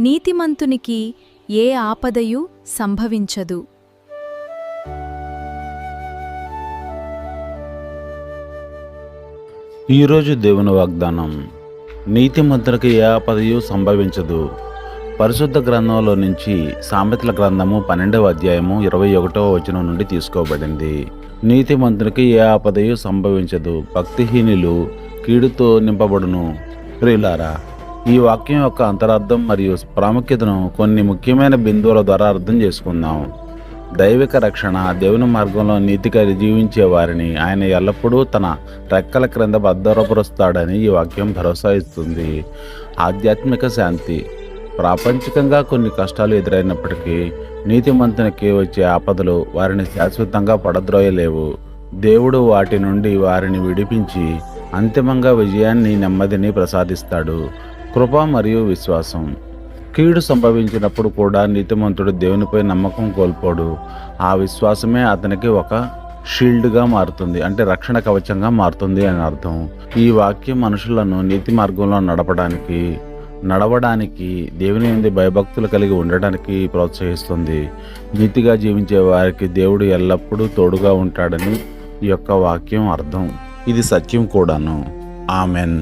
నీతిమంతునికి ఏ ఆపదయు సంభవించదు. ఈరోజు దేవుని వాగ్దానం, నీతిమంతునికి ఏ ఆపదయు సంభవించదు. పరిశుద్ధ గ్రంథంలో నుంచి సామెతల గ్రంథము 12వ అధ్యాయము 21వ వచనం నుండి తీసుకోబడింది. నీతిమంతునికి ఏ ఆపదయు సంభవించదు, భక్తిహీనులు కీడుతో నింపబడును. ప్రియులారా, ఈ వాక్యం యొక్క అంతరార్థం మరియు ప్రాముఖ్యతను కొన్ని ముఖ్యమైన బిందువుల ద్వారా అర్థం చేసుకుందాం. దైవిక రక్షణ, దేవుని మార్గంలో నీతిగా జీవించే వారిని ఆయన ఎల్లప్పుడూ తన రెక్కల క్రింద భద్రపరుస్తాడని ఈ వాక్యం భరోసా ఇస్తుంది. ఆధ్యాత్మిక శాంతి, ప్రాపంచికంగా కొన్ని కష్టాలు ఎదురైనప్పటికీ నీతిమంతునికి వచ్చే ఆపదలు వారిని శాశ్వతంగా పడద్రోయలేవు. దేవుడు వాటి నుండి వారిని విడిపించి అంతిమంగా విజయాన్ని, నెమ్మదిని ప్రసాదిస్తాడు. కృప మరియు విశ్వాసం, కీడు సంభవించినప్పుడు కూడా నీతిమంతుడు దేవునిపై నమ్మకం కోల్పోడు. ఆ విశ్వాసమే అతనికి ఒక షీల్డ్గా మారుతుంది, అంటే రక్షణ కవచంగా మారుతుంది అని అర్థం. ఈ వాక్యం మనుషులను నీతి మార్గంలో నడవడానికి దేవుని యందు భయభక్తులు కలిగి ఉండడానికి ప్రోత్సహిస్తుంది. నీతిగా జీవించే వారికి దేవుడు ఎల్లప్పుడూ తోడుగా ఉంటాడని ఈ యొక్క వాక్యం అర్థం. ఇది సత్యం కూడాను. ఆమెన్.